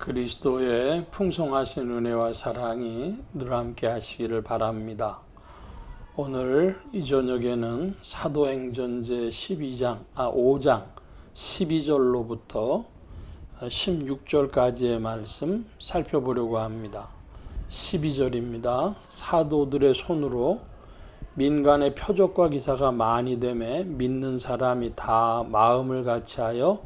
그리스도의 풍성하신 은혜와 사랑이 늘 함께 하시기를 바랍니다. 오늘 이 저녁에는 사도행전 제 5장 12절로부터 16절까지의 말씀 살펴보려고 합니다. 12절입니다. 사도들의 손으로 민간의 표적과 기사가 많이 되매 믿는 사람이 다 마음을 같이하여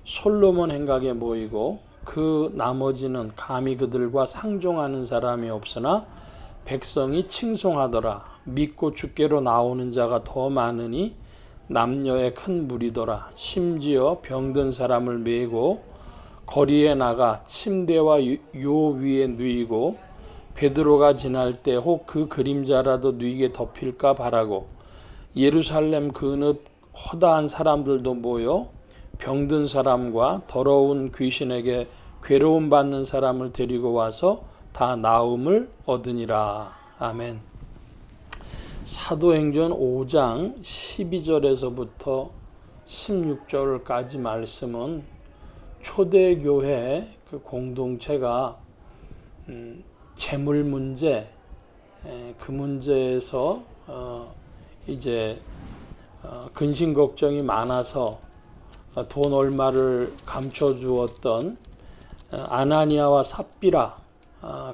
솔로몬 행각에 모이고 그 나머지는 감히 그들과 상종하는 사람이 없으나 백성이 칭송하더라. 믿고 주께로 나오는 자가 더 많으니 남녀의 큰 무리더라. 심지어 병든 사람을 메고 거리에 나가 침대와 요 위에 누이고 베드로가 지날 때 혹 그 그림자라도 누이게 덮일까 바라고 예루살렘 그늪 허다한 사람들도 모여 병든 사람과 더러운 귀신에게 괴로움 받는 사람을 데리고 와서 다 나음을 얻으니라. 아멘. 사도행전 5장 12절에서부터 16절까지 말씀은 초대교회 그 공동체가 재물 문제, 그 문제에서 이제 근심 걱정이 많아서 돈 얼마를 감춰주었던 아나니아와 삽비라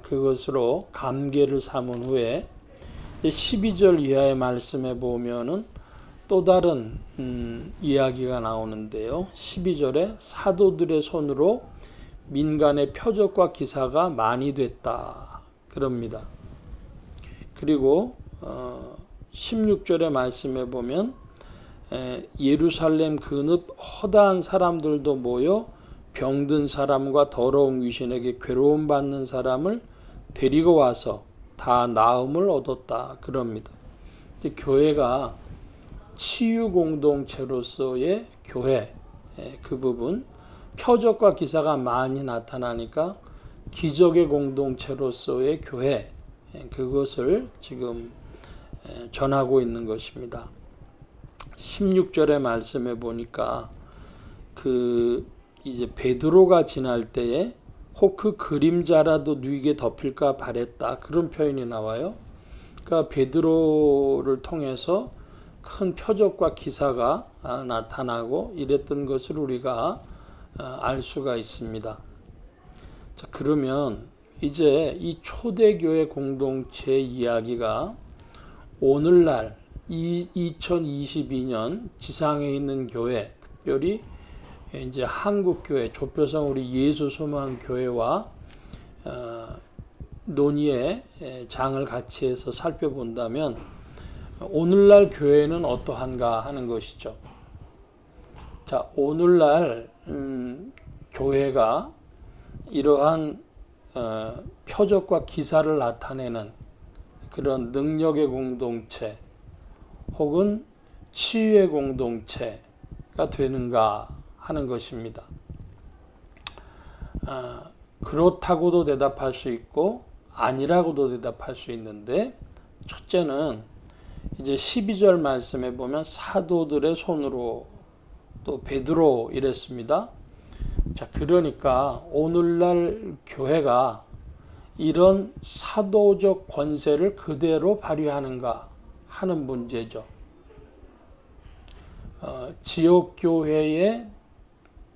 그것으로 감개를 삼은 후에 12절 이하의 말씀에 보면은 또 다른 이야기가 나오는데요. 12절에 사도들의 손으로 민간의 표적과 기사가 많이 됐다 그럽니다. 그리고 16절의 말씀에 보면 예루살렘 그늪 허다한 사람들도 모여 병든 사람과 더러운 귀신에게 괴로움 받는 사람을 데리고 와서 다 나음을 얻었다 그럽니다. 교회가 치유 공동체로서의 교회 그 부분 표적과 기사가 많이 나타나니까 기적의 공동체로서의 교회 그것을 지금 전하고 있는 것입니다. 16절의 말씀에 보니까 이제 베드로가 지날 때에 혹 그 그림자라도 누이게 덮일까 바랬다 그런 표현이 나와요. 그러니까 베드로를 통해서 큰 표적과 기사가 나타나고 이랬던 것을 우리가 알 수가 있습니다. 자, 그러면 이제 이 초대교회 공동체 이야기가 오늘날 2022년 지상에 있는 교회, 특별히 이제 한국교회, 좁혀서 우리 예수소망교회와 논의의 장을 같이 해서 살펴본다면 오늘날 교회는 어떠한가 하는 것이죠. 자, 오늘날 교회가 이러한 표적과 기사를 나타내는 그런 능력의 공동체 혹은 치유의 공동체가 되는가 하는 것입니다. 그렇다고도 대답할 수 있고 아니라고도 대답할 수 있는데 첫째는 이제 12절 말씀에 보면 사도들의 손으로 또 베드로 이랬습니다. 자, 그러니까 오늘날 교회가 이런 사도적 권세를 그대로 발휘하는가 하는 문제죠. 지역교회의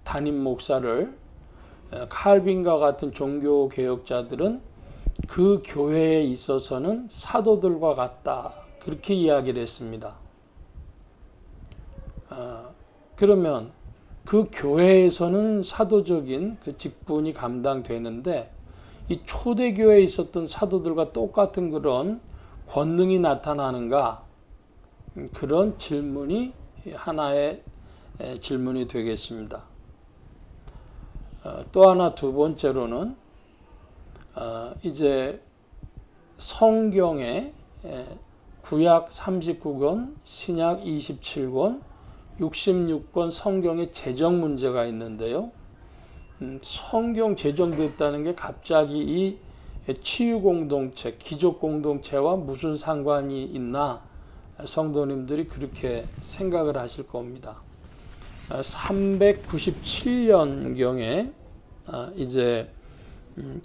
담임 목사를 칼빈과 같은 종교개혁자들은 그 교회에 있어서는 사도들과 같다 그렇게 이야기를 했습니다. 그러면 그 교회에서는 사도적인 그 직분이 감당되는데 이 초대교회에 있었던 사도들과 똑같은 그런 권능이 나타나는가 그런 질문이 하나의 질문이 되겠습니다. 또 하나 두 번째로는 이제 성경에 구약 39권, 신약 27권, 66권 성경의 제정 문제가 있는데요. 성경 제정됐다는 게 갑자기 이 치유 공동체, 기적 공동체와 무슨 상관이 있나 성도님들이 그렇게 생각을 하실 겁니다. 397년경에 이제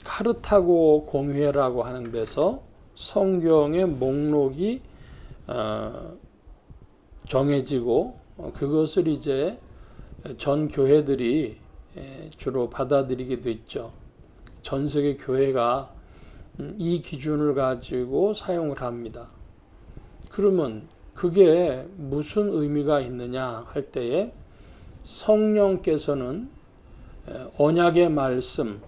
카르타고 공회라고 하는 데서 성경의 목록이 정해지고 그것을 이제 전 교회들이 주로 받아들이게 됐죠. 전 세계 교회가 이 기준을 가지고 사용을 합니다. 그러면 그게 무슨 의미가 있느냐 할 때에 성령께서는 언약의 말씀,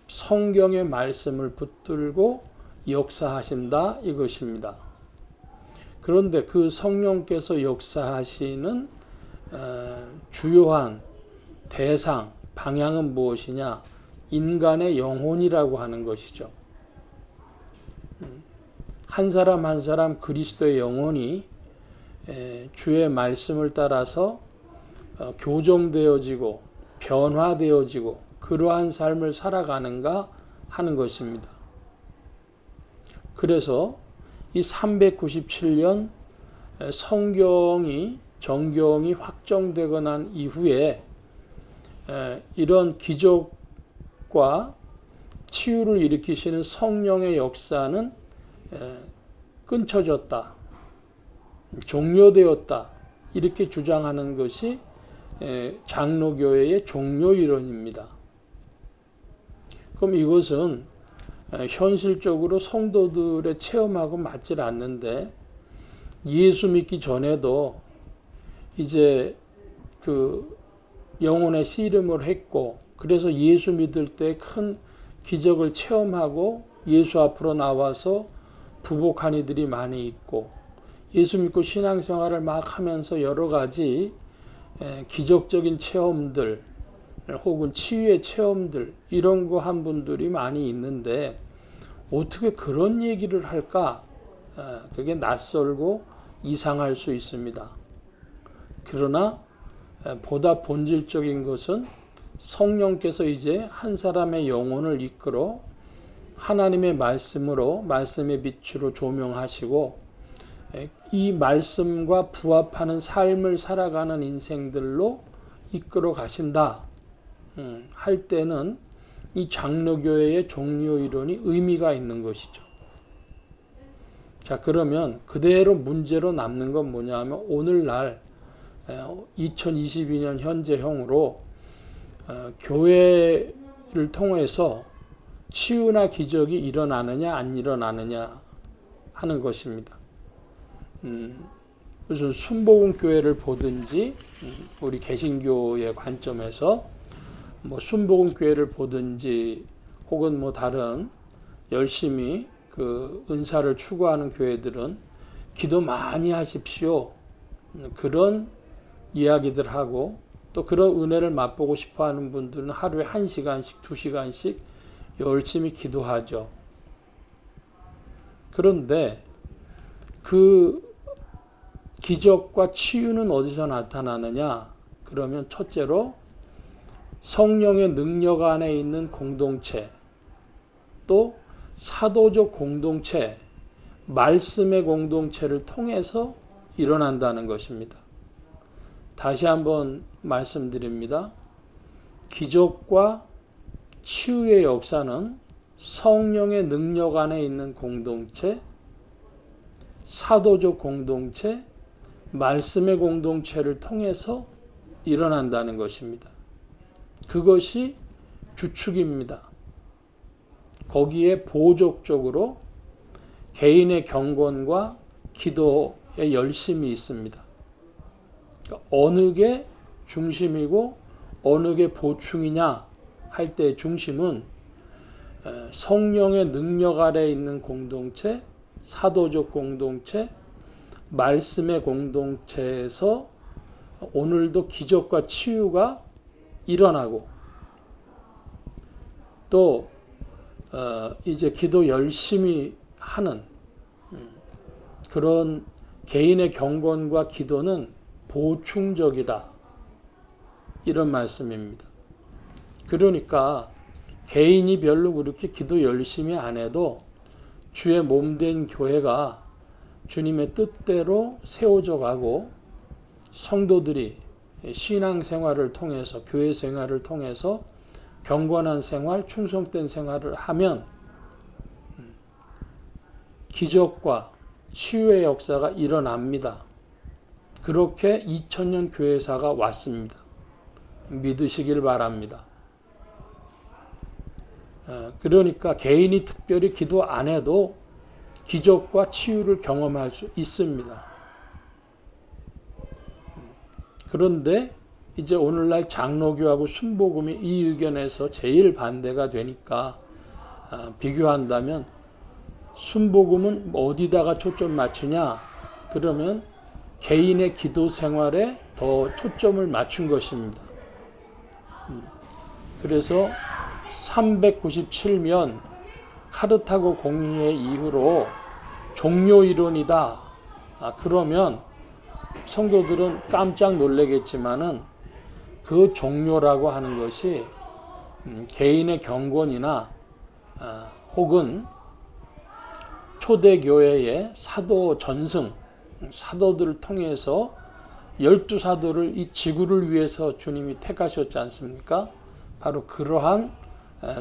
성경의 말씀을 붙들고 역사하신다 이것입니다. 그런데 그 성령께서 역사하시는 주요한 대상, 방향은 무엇이냐? 인간의 영혼이라고 하는 것이죠. 한 사람 한 사람 그리스도의 영혼이 주의 말씀을 따라서 교정되어지고 변화되어지고 그러한 삶을 살아가는가 하는 것입니다. 그래서 이 397년 정경이 확정되고 난 이후에 이런 기적과 치유를 일으키시는 성령의 역사는 끊쳐졌다, 종료되었다 이렇게 주장하는 것이 장로교회의 종료 이론입니다. 그럼 이것은 현실적으로 성도들의 체험하고 맞질 않는데 예수 믿기 전에도 이제 그 영혼의 씨름을 했고 그래서 예수 믿을 때 큰 기적을 체험하고 예수 앞으로 나와서 부복한 이들이 많이 있고 예수 믿고 신앙생활을 막 하면서 여러 가지 기적적인 체험들 혹은 치유의 체험들 이런 거 한 분들이 많이 있는데 어떻게 그런 얘기를 할까? 그게 낯설고 이상할 수 있습니다. 그러나 보다 본질적인 것은 성령께서 이제 한 사람의 영혼을 이끌어 하나님의 말씀으로 말씀의 빛으로 조명하시고 이 말씀과 부합하는 삶을 살아가는 인생들로 이끌어 가신다 할 때는 이 장로교회의 종료 이론이 의미가 있는 것이죠. 자, 그러면 그대로 문제로 남는 건 뭐냐 하면 오늘날 2022년 현재형으로 교회를 통해서 치유나 기적이 일어나느냐 안 일어나느냐 하는 것입니다. 무슨 순복음교회를 보든지 우리 개신교의 관점에서 뭐 순복음교회를 보든지 혹은 뭐 다른 열심히 그 은사를 추구하는 교회들은 기도 많이 하십시오. 그런 이야기들 하고 또 그런 은혜를 맛보고 싶어 하는 분들은 하루에 1시간씩 2시간씩 열심히 기도하죠. 그런데 그 기적과 치유는 어디서 나타나느냐? 그러면 첫째로 성령의 능력 안에 있는 공동체, 또 사도적 공동체, 말씀의 공동체를 통해서 일어난다는 것입니다. 다시 한번 말씀드립니다. 기적과 치유의 역사는 성령의 능력 안에 있는 공동체, 사도적 공동체, 말씀의 공동체를 통해서 일어난다는 것입니다. 그것이 주축입니다. 거기에 보조적으로 개인의 경건과 기도의 열심이 있습니다. 그러니까 어느 게 중심이고 어느 게 보충이냐 할 때 중심은 성령의 능력 아래 있는 공동체, 사도적 공동체, 말씀의 공동체에서 오늘도 기적과 치유가 일어나고 또 이제 기도 열심히 하는 그런 개인의 경건과 기도는 보충적이다. 이런 말씀입니다. 그러니까 개인이 별로 그렇게 기도 열심히 안 해도 주의 몸된 교회가 주님의 뜻대로 세워져 가고 성도들이 신앙생활을 통해서 교회 생활을 통해서 경건한 생활, 충성된 생활을 하면 기적과 치유의 역사가 일어납니다. 그렇게 2000년 교회사가 왔습니다. 믿으시길 바랍니다. 그러니까 개인이 특별히 기도 안 해도 기적과 치유를 경험할 수 있습니다. 그런데 이제 오늘날 장로교하고 순복음이 이 의견에서 제일 반대가 되니까 비교한다면 순복음은 어디다가 초점 맞추냐? 그러면 개인의 기도 생활에 더 초점을 맞춘 것입니다. 그래서 397년 카르타고 공의회 이후로 종료 이론이다. 그러면 성도들은 깜짝 놀라겠지만은 그 종료라고 하는 것이 개인의 경건이나 혹은 초대교회의 사도 전승, 사도들을 통해서 12사도를 이 지구를 위해서 주님이 택하셨지 않습니까? 바로 그러한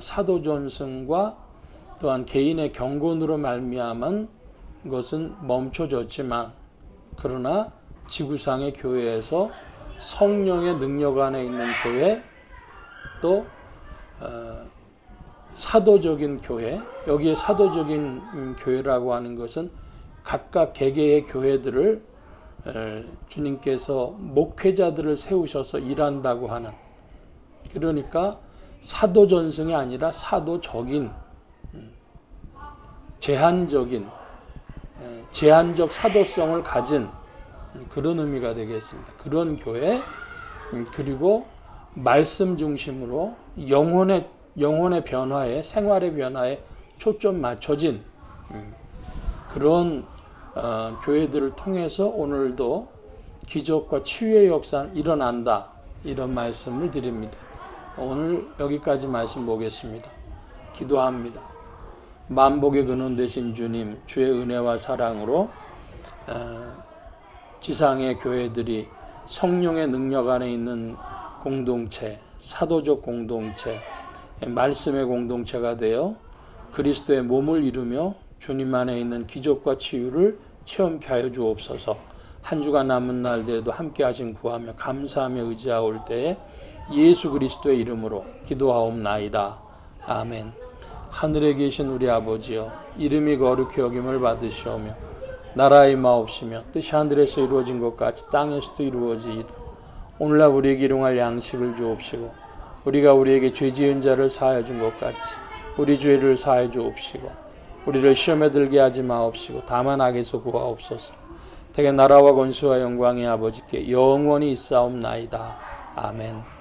사도 전승과 또한 개인의 경건으로 말미암은 것은 멈춰졌지만 그러나 지구상의 교회에서 성령의 능력 안에 있는 교회 또 사도적인 교회, 여기에 사도적인 교회라고 하는 것은 각각 개개의 교회들을 주님께서 목회자들을 세우셔서 일한다고 하는, 그러니까 사도 전승이 아니라 사도적인 제한적 사도성을 가진 그런 의미가 되겠습니다. 그런 교회, 그리고 말씀 중심으로 영혼의 변화에, 생활의 변화에 초점 맞춰진 그런 교회들을 통해서 오늘도 기적과 치유의 역사는 일어난다, 이런 말씀을 드립니다. 오늘 여기까지 말씀 보겠습니다. 기도합니다. 만복의 근원 되신 주님, 주의 은혜와 사랑으로 지상의 교회들이 성령의 능력 안에 있는 공동체, 사도적 공동체, 말씀의 공동체가 되어 그리스도의 몸을 이루며 주님 안에 있는 기적과 치유를 체험케 하여 주옵소서. 한 주간 남은 날들에도 함께 하신 구하며 감사하며 의지하올 때에 예수 그리스도의 이름으로 기도하옵나이다. 아멘. 하늘에 계신 우리 아버지여, 이름이 거룩히 여김을 받으시오며 나라의 마옵시며 뜻이 하늘에서 이루어진 것 같이 땅에서도 이루어지이다. 오늘날 우리에게 일용할 양식을 주옵시고 우리가 우리에게 죄 지은 자를 사하여 준 것 같이 우리 죄를 사하여 주옵시고 우리를 시험에 들게 하지 마옵시고 다만 악에서 구하옵소서. 대개 나라와 권세와 영광의 아버지께 영원히 있사옵나이다. 아멘.